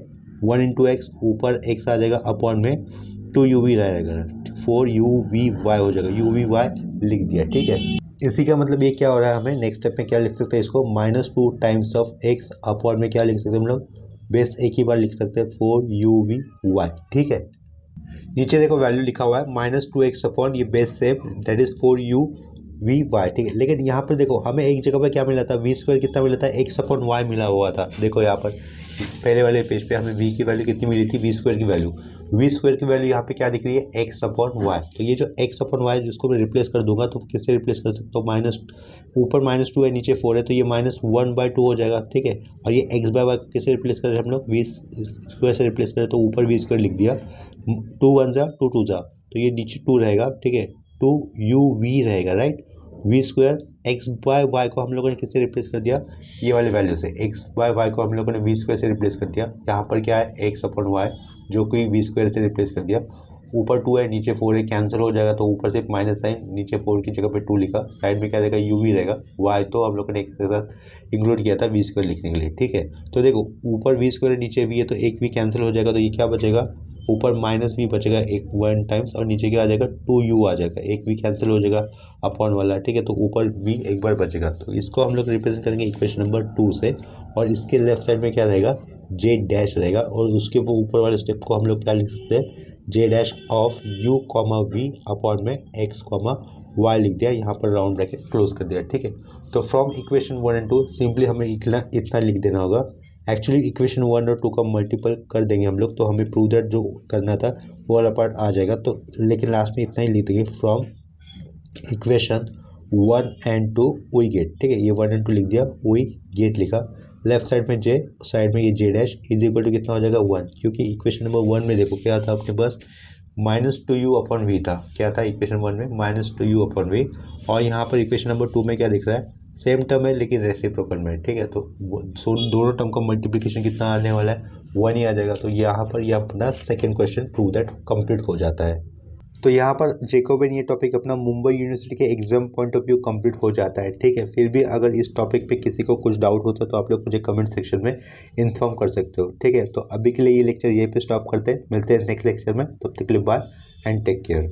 1 इंटू एक्स, ऊपर x आ जाएगा, अपॉन में 2 यू वी रहेगा, 4 यू वी वाई हो जाएगा, यू वी वाई लिख दिया, ठीक है। इसी का मतलब ये क्या हो रहा है, हमें नेक्स्ट स्टेप में क्या लिख सकते हैं इसको, -2 टाइम्स ऑफ एक्स अपॉन में क्या लिख सकते हैं हम लोग, बेस एक ही बार लिख सकते हैं, 4 यू वी वाई, ठीक है। नीचे देखो वैल्यू लिखा हुआ है -2x अपॉन ये base same, that is 4 u v y, ठीक है। लेकिन यहाँ पर देखो हमें एक जगह पर क्या मिला था, वी स्क्वायर कितना मिला था, एक्स अपॉन वाई मिला हुआ था। देखो यहाँ पर पहले वाले पेज पे हमें v की वैल्यू कितनी मिली थी, वी स्क्वायर की वैल्यू, वी स्क्वायर की वैल्यू यहाँ पे क्या दिख रही है, एक्स अपॉन वाई। तो ये जो एक्स अपॉन वाई जिसको मैं रिप्लेस कर दूंगा, तो किससे रिप्लेस कर सकता हूँ, माइनस, ऊपर -2 है नीचे 4 है, तो ये -1/2 हो जाएगा, ठीक है। और ये एक्स बाय वाई किससे रिप्लेस करें हम लोग, वी स्क्वायर से रिप्लेस करें, तो ऊपर वी स्क्वायर लिख दिया, 2 1 जा 2 2 जा, तो ये नीचे 2 रहेगा, ठीक है, 2 यू वी रहेगा, right. V square x by y को हम लोगों ने किससे रिप्लेस कर दिया, ये वाले वैल्यू से, एक्स बाय वाई को हम लोगों ने वी स्क्वायर से रिप्लेस कर दिया। यहाँ पर क्या है, एक्स अपॉन वाई जो कि वी स्क्वायर से रिप्लेस कर दिया। ऊपर 2 है नीचे 4 है, कैंसिल हो जाएगा तो ऊपर सिर्फ माइनस साइन, नीचे 4 की जगह पे 2 लिखा, साइड में क्या रहेगा u भी रहेगा, y तो हम लोग ने एक साथ इंक्लूड किया था v स्क्वायर लिखने के लिए, ठीक है। तो देखो ऊपर v स्क्वायर नीचे v है तो एक v कैंसिल हो जाएगा, तो ये क्या बचेगा, ऊपर माइनस v बचेगा एक 1 टाइम्स, और नीचे क्या आ जाएगा 2u आ जाएगा, एक v कैंसिल हो जाएगा अपॉन वाला, ठीक है। तो ऊपर v एक बार बचेगा, तो इसको हम लोग रिप्रेजेंट करेंगे इक्वेशन नंबर 2 से, और इसके लेफ्ट साइड में क्या रहेगा j डैश रहेगा, और उसके वो ऊपर वाले स्टेप को हम लोग क्या लिख सकते हैं, j dash of u comma v upon में x कॉमा y लिख दिया, यहाँ पर राउंड ब्रैकेट क्लोज कर दिया, ठीक है। तो फ्रॉम इक्वेशन 1 एंड 2 सिंपली हमें इतना लिख देना होगा। एक्चुअली इक्वेशन 1 और 2 का मल्टीपल कर देंगे हम लोग, तो हमें प्रूव दैट जो करना था वो वाला पार्ट आ जाएगा, तो लेकिन लास्ट में इतना ही लिख देंगे, from equation 1 and 2 we get, ठीक है। ये 1 एंड 2 लिख दिया, वी गेट लिखा, लेफ्ट साइड में जे, साइड में ये J dash is equal to कितना हो जाएगा 1, क्योंकि इक्वेशन नंबर 1 में देखो क्या था अपने पास -2u अपॉन वी था, क्या था इक्वेशन 1 में -2u अपॉन वी, और यहाँ पर इक्वेशन नंबर 2 में क्या दिख रहा है, सेम टर्म है लेकिन रेसिप्रोकल में, ठीक है। तो दोनों टर्म का मल्टीप्लिकेशन कितना आने वाला है 1 ही आ जाएगा, तो यहाँ पर ये अपना second question prove that complete हो जाता है। तो यहाँ पर जैकोबियन ये टॉपिक अपना मुंबई यूनिवर्सिटी के exam point of view complete हो जाता है, ठीक है। फिर भी अगर इस टॉपिक पे किसी को कुछ डाउट होता है तो आप लोग मुझे कमेंट सेक्शन में इन्फॉर्म कर सकते हो, ठीक है। तो अभी के लिए ये लेक्चर यहीं पे स्टॉप करते हैं, मिलते हैं नेक्स्ट लेक्चर में, तब तक के लिए बाय एंड टेक केयर।